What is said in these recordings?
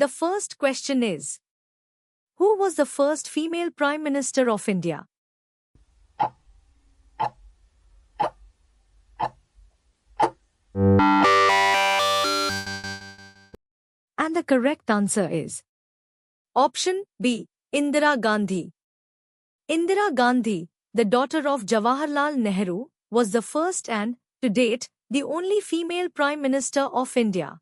The first question is, who was the first female Prime Minister of India? And the correct answer is option B, Indira Gandhi. Indira Gandhi, the daughter of Jawaharlal Nehru, was the first and, to date, the only female Prime Minister of India.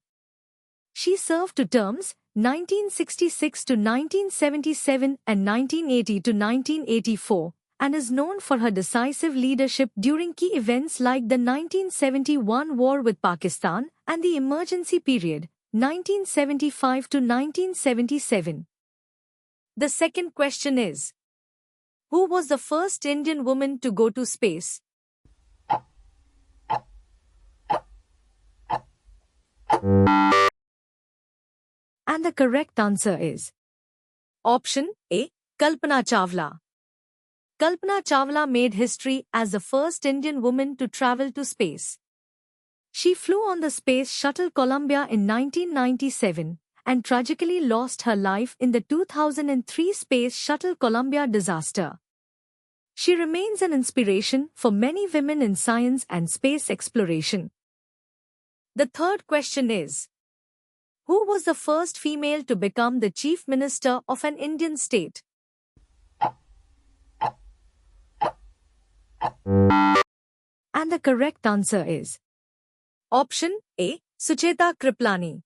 She served two terms, 1966 to 1977 and 1980 to 1984, and is known for her decisive leadership during key events like the 1971 war with Pakistan and the emergency period, 1975 to 1977. The second question is, who was the first Indian woman to go to space? And the correct answer is option A, Kalpana Chawla. Kalpana Chawla made history as the first Indian woman to travel to space. She flew on the Space Shuttle Columbia in 1997 and tragically lost her life in the 2003 Space Shuttle Columbia disaster. She remains an inspiration for many women in science and space exploration. The third question is, who was the first female to become the Chief Minister of an Indian state? And the correct answer is option A, Sucheta Kriplani.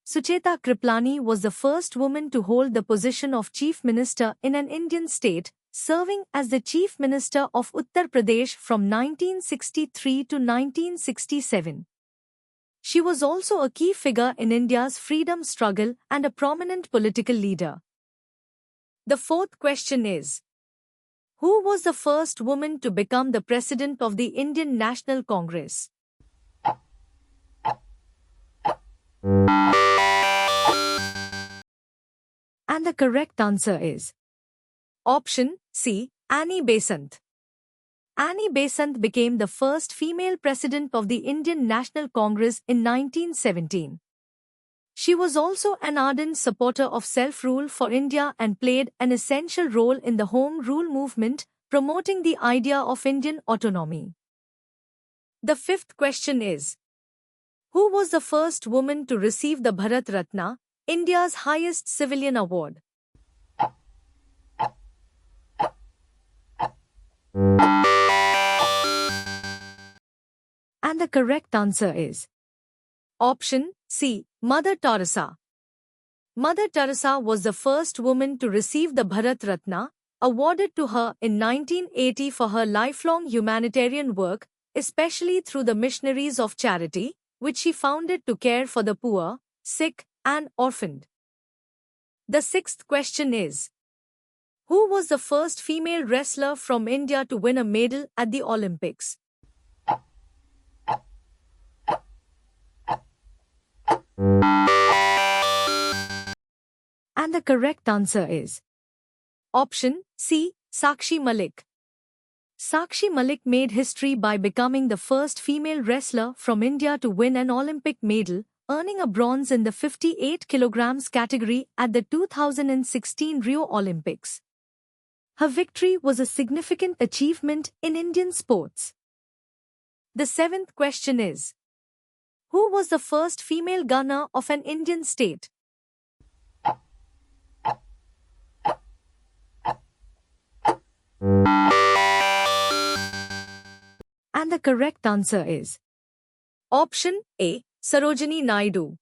Sucheta Kriplani was the first woman to hold the position of Chief Minister in an Indian state, serving as the Chief Minister of Uttar Pradesh from 1963 to 1967. She was also a key figure in India's freedom struggle and a prominent political leader. The fourth question is, who was the first woman to become the President of the Indian National Congress? And the correct answer is option C, Annie Besant. Annie Besant became the first female president of the Indian National Congress in 1917. She was also an ardent supporter of self-rule for India and played an essential role in the Home Rule movement, promoting the idea of Indian autonomy. The fifth question is, who was the first woman to receive the Bharat Ratna, India's highest civilian award? And the correct answer is option C, Mother Teresa. Mother Teresa was the first woman to receive the Bharat Ratna, awarded to her in 1980 for her lifelong humanitarian work, especially through the Missionaries of Charity, which she founded to care for the poor, sick, and orphaned. The sixth question is, who was the first female wrestler from India to win a medal at the Olympics? And the correct answer is option C, Sakshi Malik. Sakshi Malik made history by becoming the first female wrestler from India to win an Olympic medal, earning a bronze in the 58 kilograms category at the 2016 Rio Olympics. Her victory was a significant achievement in Indian sports. The seventh question is, who was the first female governor of an Indian state? And the correct answer is option A, Sarojini Naidu.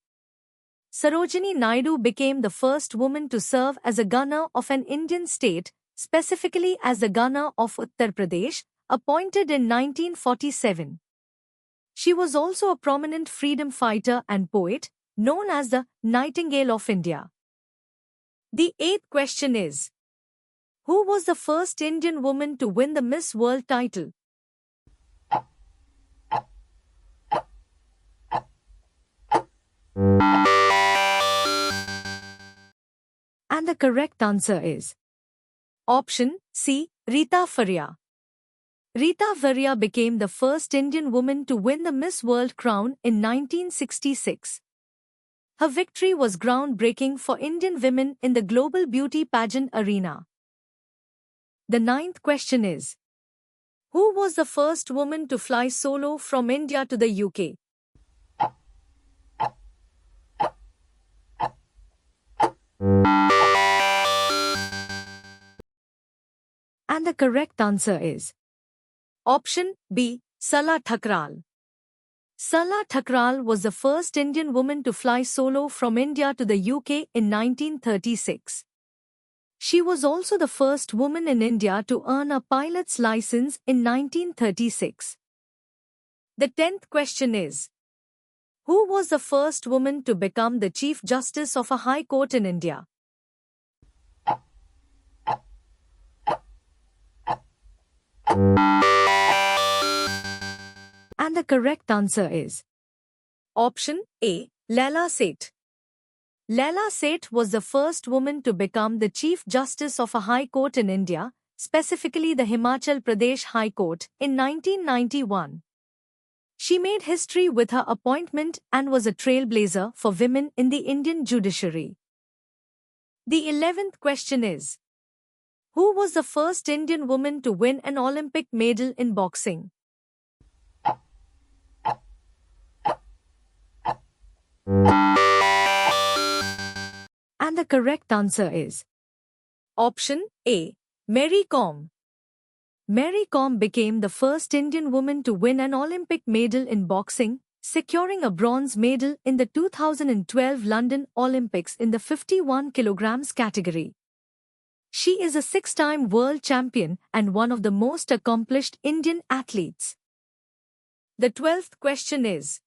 Sarojini Naidu became the first woman to serve as a governor of an Indian state, specifically as the governor of Uttar Pradesh, appointed in 1947. She was also a prominent freedom fighter and poet, known as the Nightingale of India. The eighth question is, who was the first Indian woman to win the Miss World title? And the correct answer is option C, Rita Faria. Rita Faria became the first Indian woman to win the Miss World crown in 1966. Her victory was groundbreaking for Indian women in the global beauty pageant arena. The ninth question is, who was the first woman to fly solo from India to the UK? And the correct answer is option B, Sala Thakral. Sala Thakral was the first Indian woman to fly solo from India to the UK in 1936. She was also the first woman in India to earn a pilot's license in 1936. The 10th question is, who was the first woman to become the Chief Justice of a High Court in India? And the correct answer is option A, Laila Seth. Laila Seth was the first woman to become the Chief Justice of a High Court in India, specifically the Himachal Pradesh High Court, in 1991. She made history with her appointment and was a trailblazer for women in the Indian judiciary. The 11th question is, who was the first Indian woman to win an Olympic medal in boxing? And the correct answer is option A, Mary Kom. Mary Kom became the first Indian woman to win an Olympic medal in boxing, securing a bronze medal in the 2012 London Olympics in the 51 kilograms category. She is a six-time world champion and one of the most accomplished Indian athletes. The 12th question is,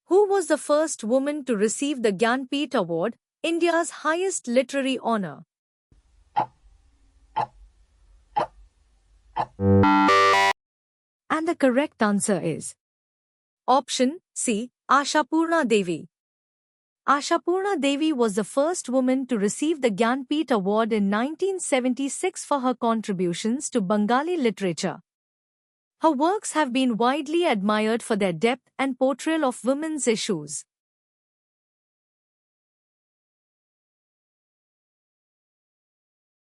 who was the first woman to receive the Gyanpith Award, India's highest literary honor? And the correct answer is option C, Ashapurna Devi. Ashapurna Devi was the first woman to receive the Gyanpith Award in 1976 for her contributions to Bengali literature. Her works have been widely admired for their depth and portrayal of women's issues.